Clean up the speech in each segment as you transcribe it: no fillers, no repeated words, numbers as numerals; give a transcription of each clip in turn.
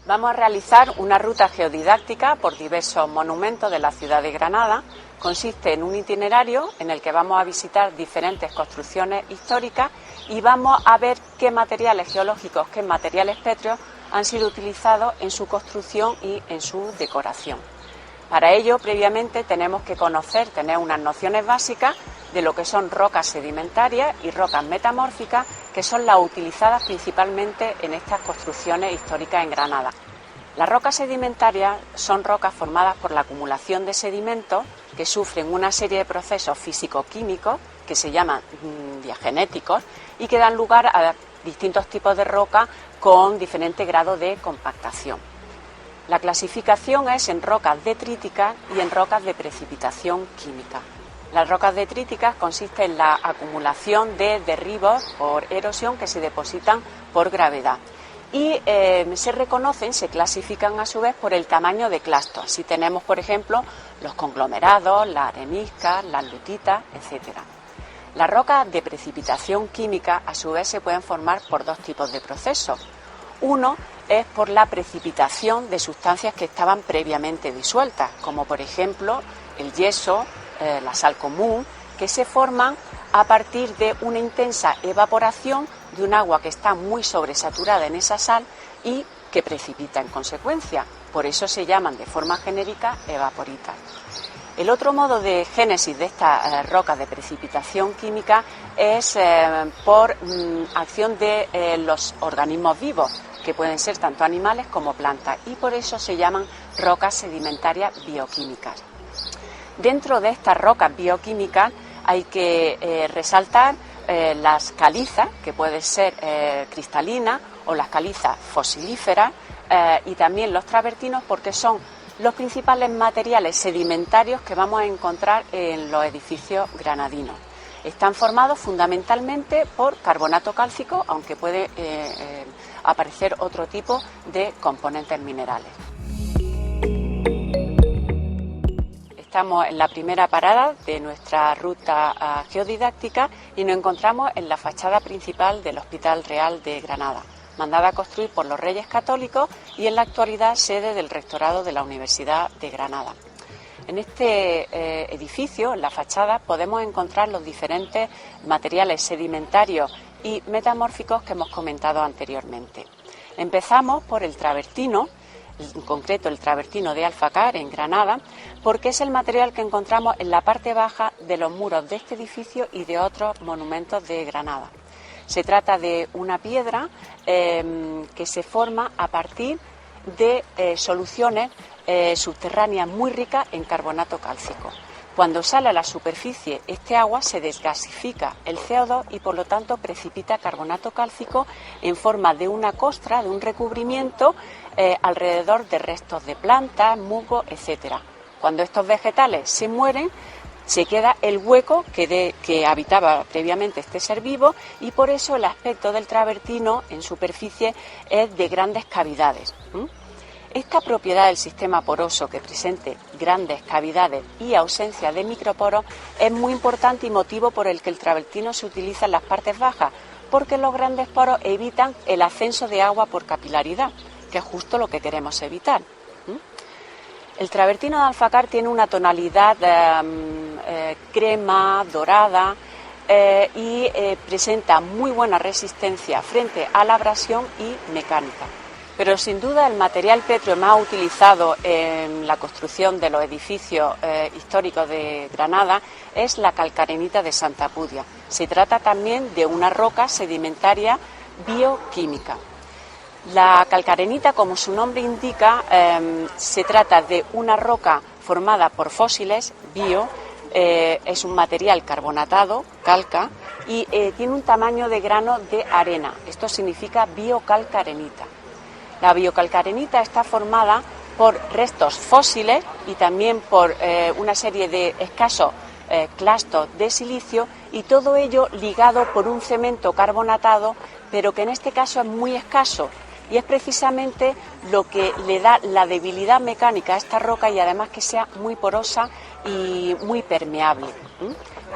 Vamos a realizar una ruta geodidáctica por diversos monumentos de la ciudad de Granada. Consiste en un itinerario en el que vamos a visitar diferentes construcciones históricas y vamos a ver qué materiales geológicos, qué materiales pétreos han sido utilizados en su construcción y en su decoración. Para ello, previamente tenemos que tener unas nociones básicas de lo que son rocas sedimentarias y rocas metamórficas, que son las utilizadas principalmente en estas construcciones históricas en Granada. Las rocas sedimentarias son rocas formadas por la acumulación de sedimentos que sufren una serie de procesos físico-químicos que se llaman diagenéticos y que dan lugar a distintos tipos de rocas con diferente grado de compactación. La clasificación es en rocas detríticas y en rocas de precipitación química. Las rocas detríticas consisten en la acumulación de derribos por erosión que se depositan por gravedad y se clasifican a su vez por el tamaño de clasto. Así tenemos, por ejemplo, los conglomerados, las areniscas, las lutitas, etc. Las rocas de precipitación química a su vez se pueden formar por dos tipos de procesos. Uno es por la precipitación de sustancias que estaban previamente disueltas, como por ejemplo el yeso, la sal común, que se forman a partir de una intensa evaporación de un agua que está muy sobresaturada en esa sal y que precipita en consecuencia. Por eso se llaman de forma genérica evaporitas. El otro modo de génesis de estas rocas de precipitación química es por acción de los organismos vivos, que pueden ser tanto animales como plantas, y por eso se llaman rocas sedimentarias bioquímicas. Dentro de estas rocas bioquímicas hay que resaltar las calizas, que pueden ser cristalinas, o las calizas fosilíferas, y también los travertinos, porque son los principales materiales sedimentarios que vamos a encontrar en los edificios granadinos. Están formados fundamentalmente por carbonato cálcico, aunque puede aparecer otro tipo de componentes minerales. Estamos en la primera parada de nuestra ruta geodidáctica y nos encontramos en la fachada principal del Hospital Real de Granada, mandada a construir por los Reyes Católicos y en la actualidad sede del Rectorado de la Universidad de Granada. En este edificio, en la fachada, podemos encontrar los diferentes materiales sedimentarios y metamórficos que hemos comentado anteriormente. Empezamos por el travertino, en concreto el travertino de Alfacar, en Granada, porque es el material que encontramos en la parte baja de los muros de este edificio y de otros monumentos de Granada. Se trata de una piedra que se forma a partir de soluciones subterráneas muy ricas en carbonato cálcico. Cuando sale a la superficie este agua se desgasifica el CO2 y por lo tanto precipita carbonato cálcico en forma de una costra, de un recubrimiento alrededor de restos de plantas, musgos, etcétera. Cuando estos vegetales se mueren, se queda el hueco que habitaba previamente este ser vivo y por eso el aspecto del travertino en superficie es de grandes cavidades. Esta propiedad del sistema poroso, que presente grandes cavidades y ausencia de microporos, es muy importante y motivo por el que el travertino se utiliza en las partes bajas, porque los grandes poros evitan el ascenso de agua por capilaridad, que es justo lo que queremos evitar. El travertino de Alfacar tiene una tonalidad crema, dorada, y presenta muy buena resistencia frente a la abrasión y mecánica. Pero sin duda el material pétreo más utilizado en la construcción de los edificios históricos de Granada es la calcarenita de Santa Pudia. Se trata también de una roca sedimentaria bioquímica. La calcarenita, como su nombre indica, se trata de una roca formada por fósiles es un material carbonatado, calca, y tiene un tamaño de grano de arena. Esto significa biocalcarenita. La biocalcarenita está formada por restos fósiles y también por una serie de escasos clastos de silicio, y todo ello ligado por un cemento carbonatado, pero que en este caso es muy escaso, y es precisamente lo que le da la debilidad mecánica a esta roca y además que sea muy porosa y muy permeable.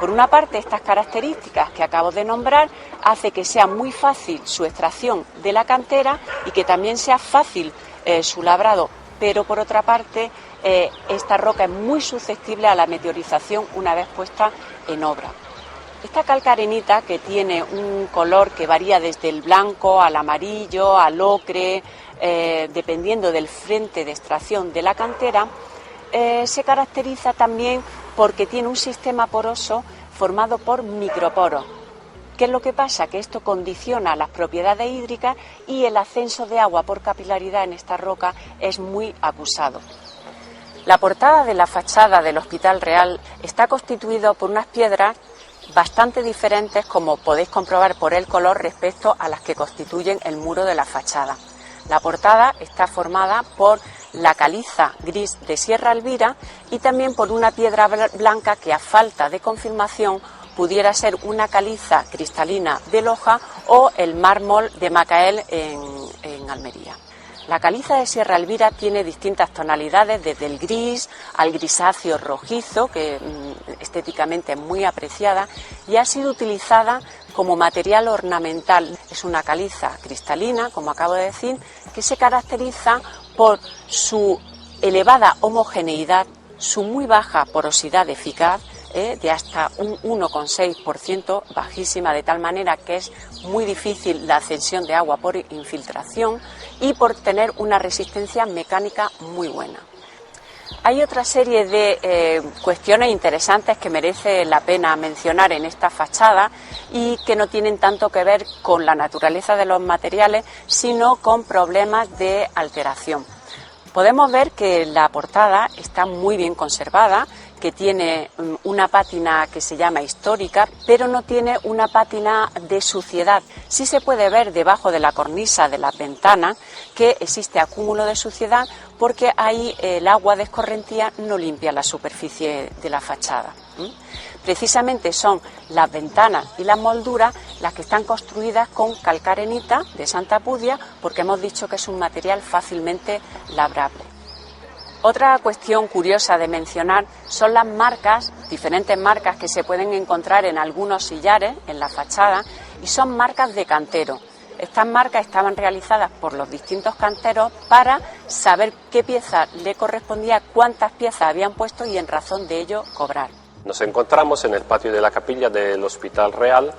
Por una parte, estas características que acabo de nombrar hace que sea muy fácil su extracción de la cantera y que también sea fácil su labrado, pero por otra parte, esta roca es muy susceptible a la meteorización una vez puesta en obra. Esta calcarenita, que tiene un color que varía desde el blanco al amarillo, al ocre, dependiendo del frente de extracción de la cantera, se caracteriza también porque tiene un sistema poroso formado por microporos. ¿Qué es lo que pasa? Que esto condiciona las propiedades hídricas y el ascenso de agua por capilaridad en esta roca es muy acusado. La portada de la fachada del Hospital Real está constituida por unas piedras bastante diferentes, como podéis comprobar por el color, respecto a las que constituyen el muro de la fachada. La portada está formada por la caliza gris de Sierra Elvira y también por una piedra blanca que, a falta de confirmación, pudiera ser una caliza cristalina de Loja o el mármol de Macael en Almería. La caliza de Sierra Elvira tiene distintas tonalidades, desde el gris al grisáceo rojizo, que estéticamente es muy apreciada, y ha sido utilizada como material ornamental. Es una caliza cristalina, como acabo de decir, que se caracteriza por su elevada homogeneidad, su muy baja porosidad eficaz, de hasta un 1,6%, bajísima, de tal manera que es muy difícil la ascensión de agua por infiltración, y por tener una resistencia mecánica muy buena. Hay otra serie de cuestiones interesantes que merece la pena mencionar en esta fachada y que no tienen tanto que ver con la naturaleza de los materiales, sino con problemas de alteración. Podemos ver que la portada está muy bien conservada, que tiene una pátina que se llama histórica, pero no tiene una pátina de suciedad. Sí se puede ver debajo de la cornisa de las ventanas que existe acúmulo de suciedad, porque ahí el agua de escorrentía no limpia la superficie de la fachada. Precisamente son las ventanas y las molduras las que están construidas con calcarenita de Santa Pudia, porque hemos dicho que es un material fácilmente labrable. Otra cuestión curiosa de mencionar son las marcas, diferentes marcas que se pueden encontrar en algunos sillares en la fachada, y son marcas de cantero. Estas marcas estaban realizadas por los distintos canteros para saber qué pieza le correspondía, cuántas piezas habían puesto y en razón de ello cobrar. Nos encontramos en el patio de la capilla del Hospital Real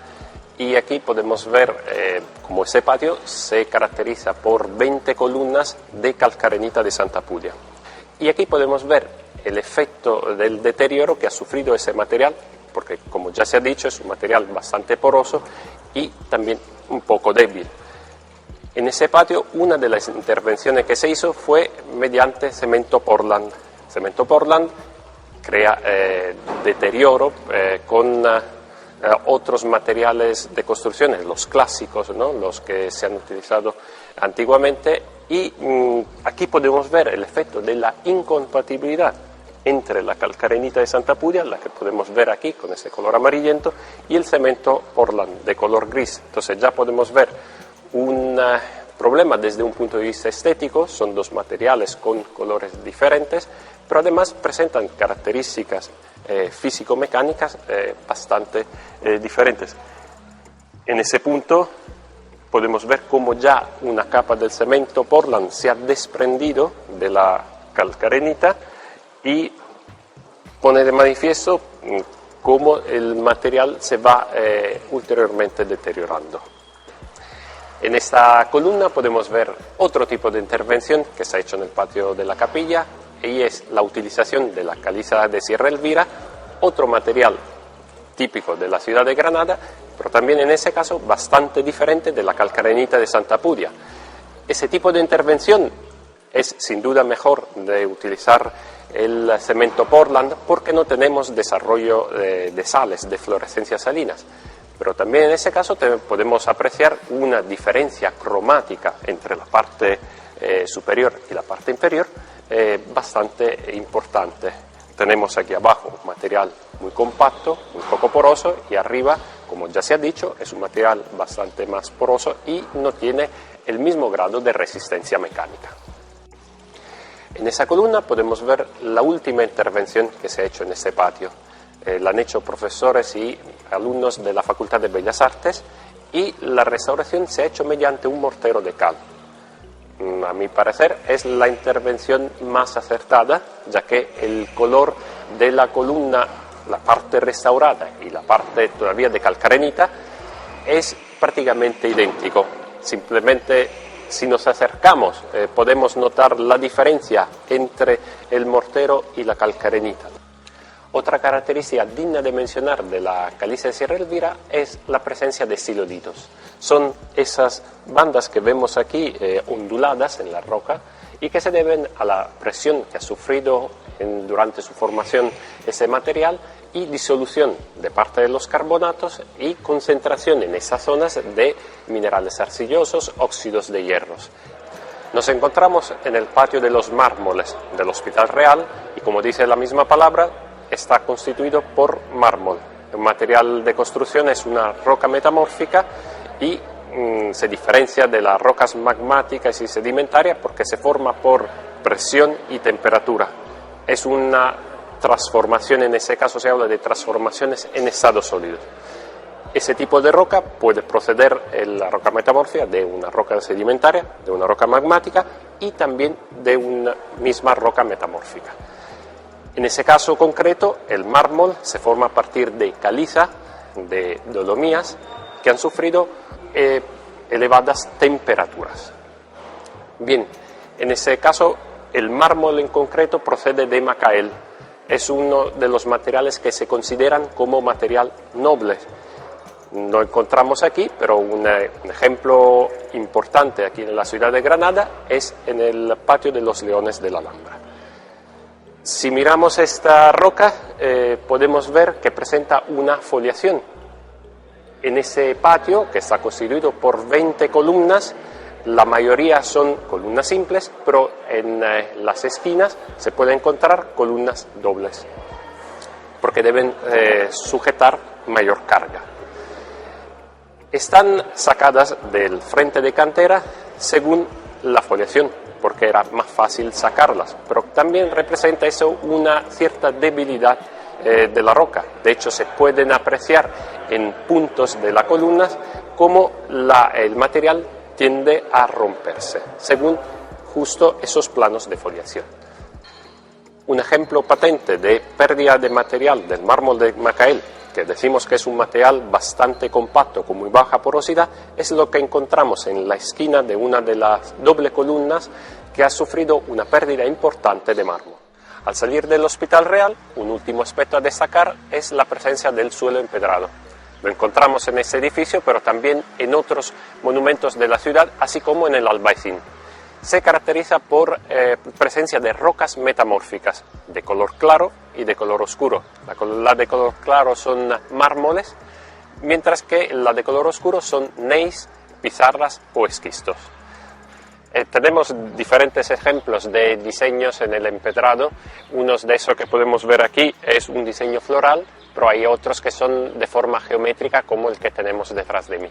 y aquí podemos ver cómo ese patio se caracteriza por 20 columnas de calcarenita de Santa Pudia. Y aquí podemos ver el efecto del deterioro que ha sufrido ese material, porque, como ya se ha dicho, es un material bastante poroso y también un poco débil. En ese patio, una de las intervenciones que se hizo fue mediante cemento Portland. Cemento Portland crea deterioro con otros materiales de construcción, los clásicos, ¿no?, los que se han utilizado antiguamente, y aquí podemos ver el efecto de la incompatibilidad entre la calcarenita de Santa Pudia, la que podemos ver aquí con ese color amarillento, y el cemento Portland de color gris. Entonces ya podemos ver un problema desde un punto de vista estético. Son dos materiales con colores diferentes, pero además presentan características físico-mecánicas bastante diferentes. En ese punto podemos ver cómo ya una capa del cemento Portland se ha desprendido de la calcarenita y pone de manifiesto cómo el material se va ulteriormente deteriorando. En esta columna podemos ver otro tipo de intervención que se ha hecho en el patio de la capilla, y es la utilización de la caliza de Sierra Elvira, otro material típico de la ciudad de Granada, pero también en ese caso bastante diferente de la calcarenita de Santa Pudia. Ese tipo de intervención es sin duda mejor de utilizar el cemento Portland, porque no tenemos desarrollo de sales, de fluorescencias salinas. Pero también en ese caso podemos apreciar una diferencia cromática entre la parte superior y la parte inferior bastante importante. Tenemos aquí abajo un material muy compacto, muy poco poroso, y arriba, como ya se ha dicho, es un material bastante más poroso y no tiene el mismo grado de resistencia mecánica. En esa columna podemos ver la última intervención que se ha hecho en este patio. la han hecho profesores y alumnos de la Facultad de Bellas Artes, y la restauración se ha hecho mediante un mortero de cal. A mi parecer es la intervención más acertada, ya que el color de la columna, la parte restaurada y la parte todavía de calcarenita, es prácticamente idéntico. Simplemente, si nos acercamos, podemos notar la diferencia entre el mortero y la calcarenita. Otra característica digna de mencionar de la caliza de Sierra Elvira es la presencia de siloditos. Son esas bandas que vemos aquí onduladas en la roca y que se deben a la presión que ha sufrido durante su formación ese material y disolución de parte de los carbonatos y concentración en esas zonas de minerales arcillosos, óxidos de hierros. Nos encontramos en el patio de los mármoles del Hospital Real y, como dice la misma palabra, está constituido por mármol. El material de construcción es una roca metamórfica y se diferencia de las rocas magmáticas y sedimentarias porque se forma por presión y temperatura. Es una transformación, en ese caso se habla de transformaciones en estado sólido. Ese tipo de roca puede proceder en la roca metamórfica de una roca sedimentaria, de una roca magmática y también de una misma roca metamórfica. En ese caso concreto, el mármol se forma a partir de caliza, de dolomías, que han sufrido elevadas temperaturas. Bien, en ese caso, el mármol en concreto procede de Macael. Es uno de los materiales que se consideran como material noble. No encontramos aquí, pero un ejemplo importante aquí en la ciudad de Granada es en el patio de los Leones de la Alhambra. Si miramos esta roca, podemos ver que presenta una foliación. En ese patio, que está constituido por 20 columnas, la mayoría son columnas simples, pero en las esquinas se pueden encontrar columnas dobles, porque deben sujetar mayor carga. Están sacadas del frente de cantera según la foliación, porque era más fácil sacarlas, pero también representa eso una cierta debilidad de la roca. De hecho, se pueden apreciar en puntos de las columnas cómo el material tiende a romperse, según justo esos planos de foliación. Un ejemplo patente de pérdida de material del mármol de Macael, que decimos que es un material bastante compacto con muy baja porosidad, es lo que encontramos en la esquina de una de las doble columnas que ha sufrido una pérdida importante de mármol. Al salir del Hospital Real, un último aspecto a destacar es la presencia del suelo empedrado. Lo encontramos en ese edificio, pero también en otros monumentos de la ciudad, así como en el Albaicín. Se caracteriza por presencia de rocas metamórficas, de color claro y de color oscuro. La de color claro son mármoles, mientras que la de color oscuro son gneiss, pizarras o esquistos. Tenemos diferentes ejemplos de diseños en el empedrado. Unos de esos que podemos ver aquí es un diseño floral, pero hay otros que son de forma geométrica, como el que tenemos detrás de mí.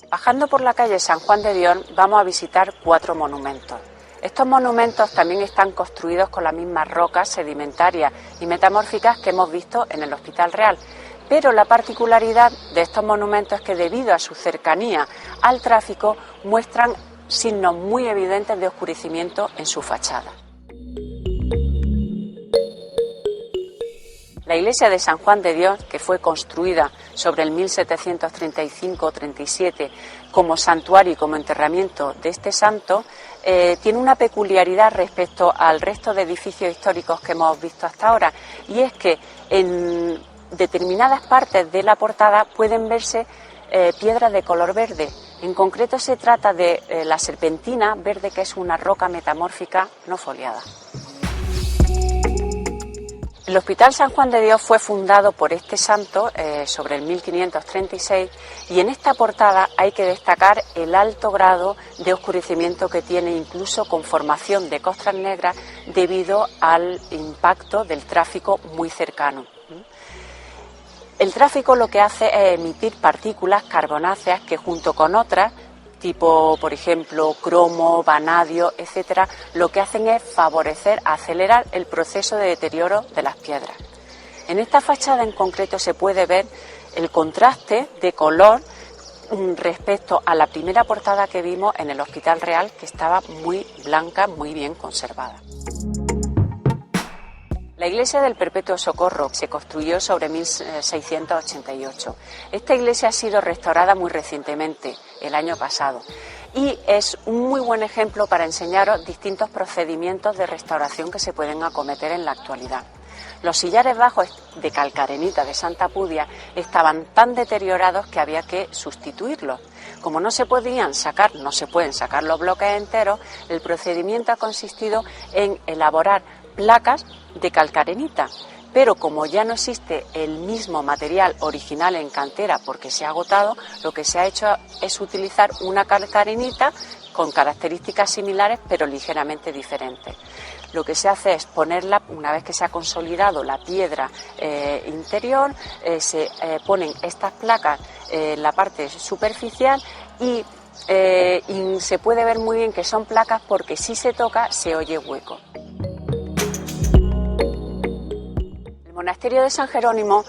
Bajando por la calle San Juan de Dios vamos a visitar 4 monumentos. Estos monumentos también están construidos con las mismas rocas sedimentarias y metamórficas que hemos visto en el Hospital Real, pero la particularidad de estos monumentos es que debido a su cercanía al tráfico muestran signos muy evidentes de oscurecimiento en su fachada. La iglesia de San Juan de Dios, que fue construida sobre el 1735-37 como santuario y como enterramiento de este santo, tiene una peculiaridad respecto al resto de edificios históricos que hemos visto hasta ahora, y es que en determinadas partes de la portada pueden verse piedras de color verde. En concreto se trata de la serpentina verde, que es una roca metamórfica no foliada. El Hospital San Juan de Dios fue fundado por este santo sobre el 1536, y en esta portada hay que destacar el alto grado de oscurecimiento que tiene, incluso con formación de costras negras debido al impacto del tráfico muy cercano. El tráfico lo que hace es emitir partículas carbonáceas que, junto con otras, tipo, por ejemplo, cromo, vanadio, etcétera, lo que hacen es favorecer, acelerar el proceso de deterioro de las piedras. En esta fachada en concreto se puede ver el contraste de color respecto a la primera portada que vimos en el Hospital Real, que estaba muy blanca, muy bien conservada. La iglesia del Perpetuo Socorro se construyó sobre 1688. Esta iglesia ha sido restaurada muy recientemente, el año pasado, y es un muy buen ejemplo para enseñaros distintos procedimientos de restauración que se pueden acometer en la actualidad. Los sillares bajos de calcarenita de Santa Pudia estaban tan deteriorados que había que sustituirlos. Como no se pueden sacar los bloques enteros, el procedimiento ha consistido en elaborar placas de calcarenita, pero como ya no existe el mismo material original en cantera porque se ha agotado, lo que se ha hecho es utilizar una calcarenita con características similares pero ligeramente diferentes. Lo que se hace es ponerla, una vez que se ha consolidado la piedra interior, se ponen estas placas en la parte superficial y se puede ver muy bien que son placas porque si se toca se oye hueco. El monasterio de San Jerónimo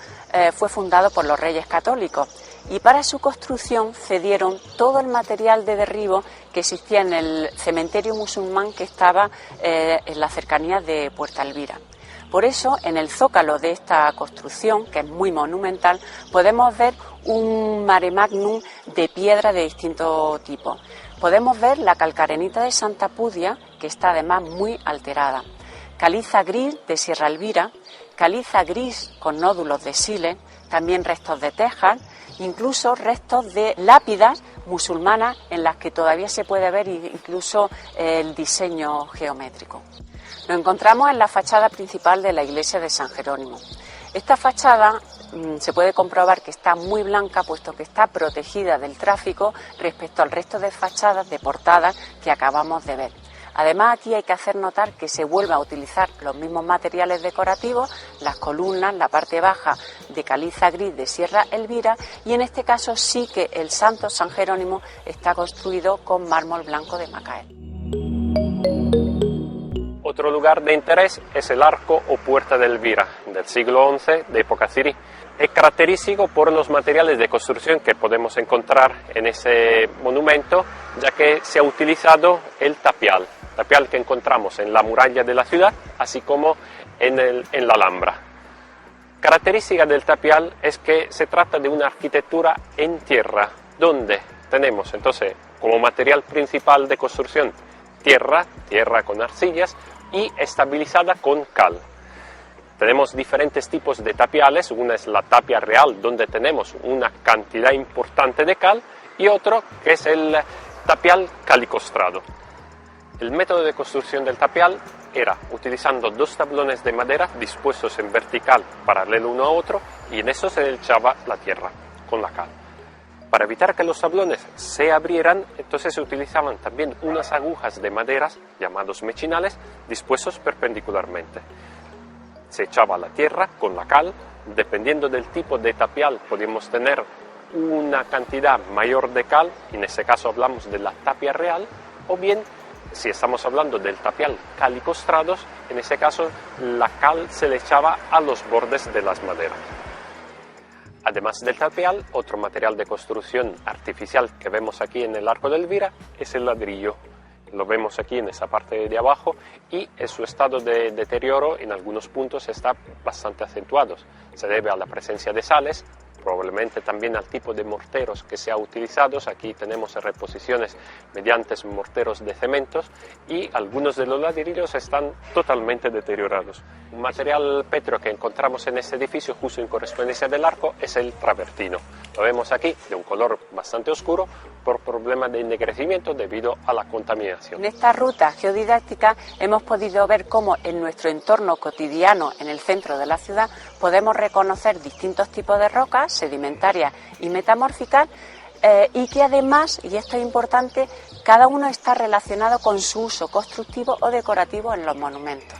fue fundado por los Reyes Católicos y para su construcción cedieron todo el material de derribo que existía en el cementerio musulmán que estaba en las cercanías de Puerta Elvira. Por eso, en el zócalo de esta construcción, que es muy monumental, podemos ver un mare magnum de piedra de distinto tipo. Podemos ver la calcarenita de Santa Pudia, que está además muy alterada, caliza gris de Sierra Elvira, caliza gris con nódulos de siles, también restos de tejas, incluso restos de lápidas musulmanas en las que todavía se puede ver incluso el diseño geométrico. Nos encontramos en la fachada principal de la iglesia de San Jerónimo. Esta fachada se puede comprobar que está muy blanca, puesto que está protegida del tráfico respecto al resto de fachadas de portadas que acabamos de ver. Además, aquí hay que hacer notar que se vuelve a utilizar los mismos materiales decorativos, las columnas, la parte baja de caliza gris de Sierra Elvira, y en este caso sí que el santo San Jerónimo está construido con mármol blanco de Macael. Otro lugar de interés es el arco o puerta de Elvira, del siglo XI, de época cirí. Es característico por los materiales de construcción que podemos encontrar en ese monumento, ya que se ha utilizado el tapial que encontramos en la muralla de la ciudad, así como en la Alhambra. Característica del tapial es que se trata de una arquitectura en tierra, donde tenemos entonces como material principal de construcción tierra con arcillas y estabilizada con cal. Tenemos diferentes tipos de tapiales, una es la tapia real, donde tenemos una cantidad importante de cal, y otro que es el tapial calicostrado. El método de construcción del tapial era utilizando dos tablones de madera dispuestos en vertical, paralelo uno a otro, y en eso se echaba la tierra con la cal. Para evitar que los tablones se abrieran, entonces se utilizaban también unas agujas de maderas, llamados mechinales, dispuestos perpendicularmente. Se echaba la tierra con la cal, dependiendo del tipo de tapial podíamos tener una cantidad mayor de cal, en ese caso hablamos de la tapia real, o bien, si estamos hablando del tapial calicostrados, en ese caso la cal se le echaba a los bordes de las maderas. Además del tapial, otro material de construcción artificial que vemos aquí en el arco de Elvira es el ladrillo. Lo vemos aquí en esa parte de abajo y en su estado de deterioro en algunos puntos está bastante acentuado. Se debe a la presencia de sales, probablemente también al tipo de morteros que se ha utilizado. Aquí tenemos reposiciones mediante morteros de cementos y algunos de los ladrillos están totalmente deteriorados. Un material pétreo que encontramos en este edificio justo en correspondencia del arco es el travertino. Lo vemos aquí de un color bastante oscuro por problema de ennegrecimiento debido a la contaminación. En esta ruta geodidáctica hemos podido ver cómo en nuestro entorno cotidiano en el centro de la ciudad podemos reconocer distintos tipos de rocas sedimentarias y metamórficas y que además, y esto es importante, cada uno está relacionado con su uso constructivo o decorativo en los monumentos.